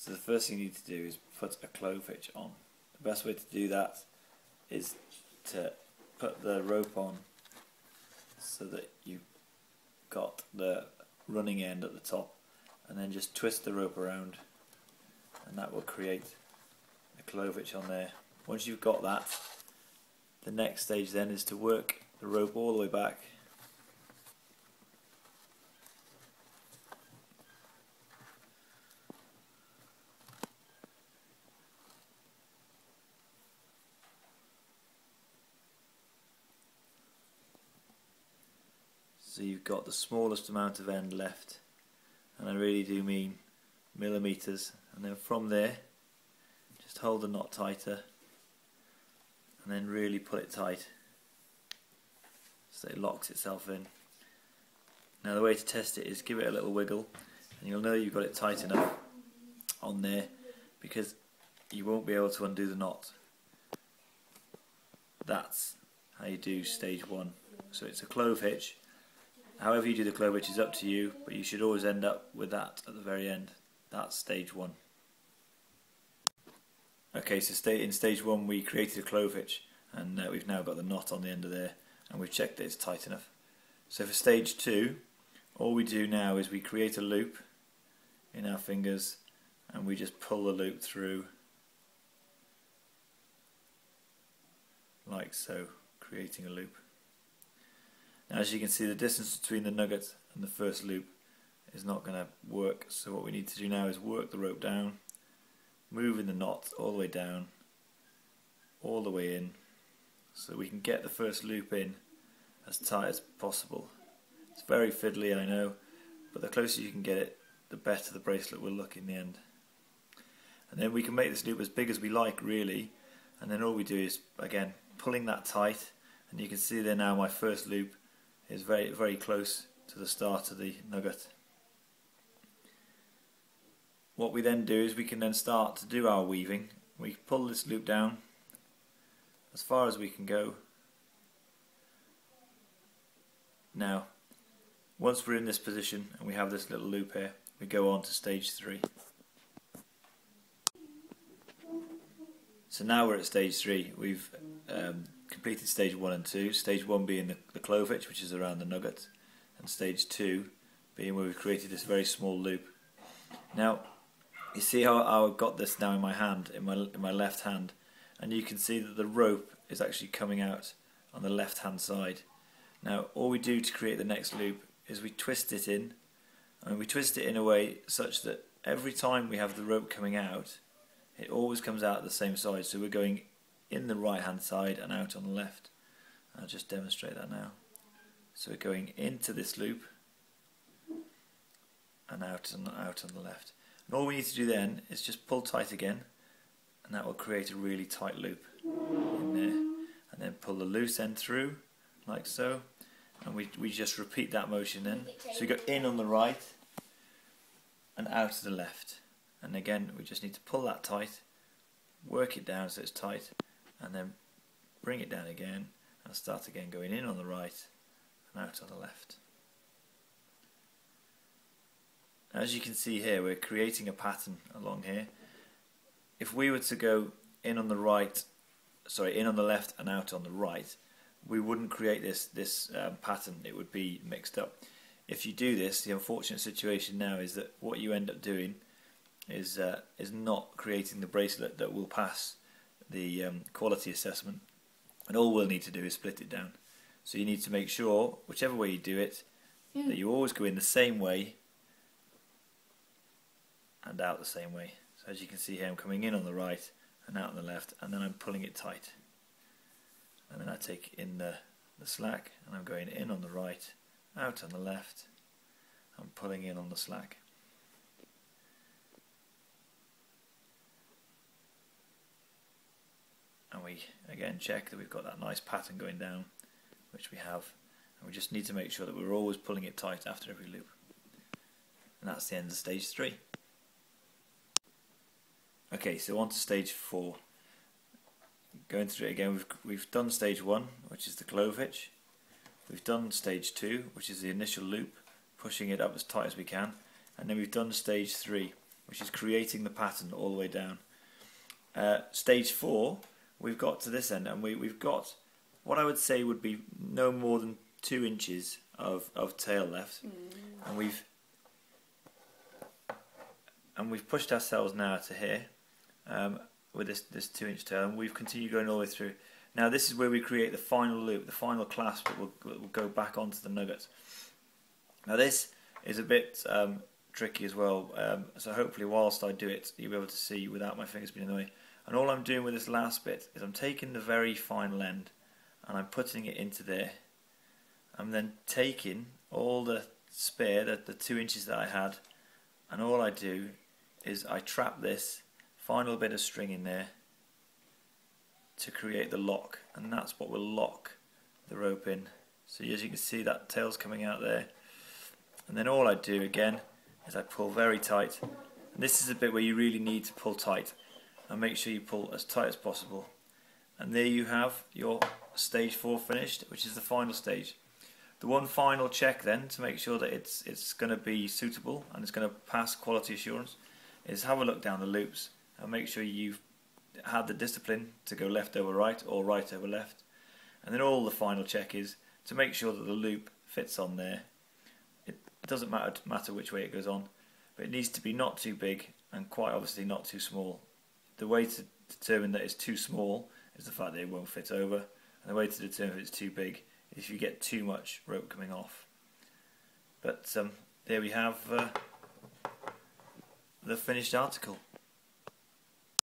So the first thing you need to do is put a clove hitch on. The best way to do that is to put the rope on so that you've got the running end at the top, and then just twist the rope around, and that will create a clove hitch on there. Once you've got that, the next stage then is to work the rope all the way back so you've got the smallest amount of end left, and I really do mean millimeters, and then from there just hold the knot tighter and then really pull it tight so it locks itself in. Now the way to test it is give it a little wiggle, and you'll know you've got it tight enough on there, because you won't be able to undo the knot. That's how you do stage one. So it's a clove hitch. However you do the clove hitch is up to you, but you should always end up with that at the very end. That's stage one. Okay, so in stage one we created a clove hitch, and we've now got the knot on the end of there, and we've checked that it's tight enough. So for stage two, all we do now is we create a loop in our fingers, and we just pull the loop through like so, creating a loop. Now as you can see, the distance between the nugget and the first loop is not going to work, so what we need to do now is work the rope down, moving the knot all the way down, all the way in, so we can get the first loop in as tight as possible. It's very fiddly, I know, but the closer you can get it, the better the bracelet will look in the end. And then we can make this loop as big as we like, really, and then all we do is, again, pulling that tight, and you can see there now my first loop is very, very close to the start of the nugget. What we then do is we can then start to do our weaving. We pull this loop down as far as we can go. Now, once we're in this position and we have this little loop here, we go on to stage three. So now we're at stage three. We've completed stage one and two. Stage one being the clove hitch, which is around the nugget, and stage two being where we've created this very small loop. Now, you see how I've got this now in my hand, in my left hand, and you can see that the rope is actually coming out on the left hand side. Now all we do to create the next loop is we twist it in, and we twist it in a way such that every time we have the rope coming out, it always comes out the same side, so we're going in the right hand side and out on the left. I'll just demonstrate that now. So we're going into this loop and out on the left. And all we need to do then is just pull tight again, and that will create a really tight loop in there, and then pull the loose end through like so, and we just repeat that motion then. So we go in on the right and out to the left, and again we just need to pull that tight, work it down so it's tight, and then bring it down again and start again, going in on the right and out on the left. As you can see here, we're creating a pattern along here. If we were to go in on the right, in on the left and out on the right, we wouldn't create this pattern. It would be mixed up. If you do this, the unfortunate situation now is that what you end up doing is not creating the bracelet that will pass the quality assessment, and all we'll need to do is split it down. So you need to make sure, whichever way you do it, that you always go in the same way and out the same way. So as you can see here, I'm coming in on the right and out on the left, and then I'm pulling it tight, and then I take in the slack, and I'm going in on the right, out on the left, I'm pulling in on the slack. And we again check that we've got that nice pattern going down, which we have, and we just need to make sure that we're always pulling it tight after every loop. And that's the end of stage three. Okay, so on to stage four. Going through it again, we've done stage one, which is the clove hitch. We've done stage two, which is the initial loop, pushing it up as tight as we can, and then we've done stage three, which is creating the pattern all the way down. Stage 4, we've got to this end, and we've got what I would say would be no more than 2 inches of tail left, and we've pushed ourselves now to here with this 2-inch tail, and we've continued going all the way through. Now this is where we create the final loop, the final clasp that will go back onto the nugget. Now this is a bit tricky as well, so hopefully whilst I do it you'll be able to see without my fingers being in the way. And all I'm doing with this last bit is I'm taking the very final end and I'm putting it into there. I'm then taking all the spare, the 2 inches that I had, and all I do is I trap this final bit of string in there to create the lock, and that's what will lock the rope in. So as you can see, that tail's coming out there, and then all I do again is I pull very tight, and this is a bit where you really need to pull tight and make sure you pull as tight as possible. And there you have your stage 4 finished, which is the final stage. The one final check then to make sure that it's going to be suitable and it's going to pass quality assurance is have a look down the loops and make sure you've had the discipline to go left over right or right over left. And then all the final check is to make sure that the loop fits on there. It doesn't matter which way it goes on, but it needs to be not too big and quite obviously not too small. The way to determine that it's too small is the fact that it won't fit over, and the way to determine if it's too big is if you get too much rope coming off. But there we have the finished article.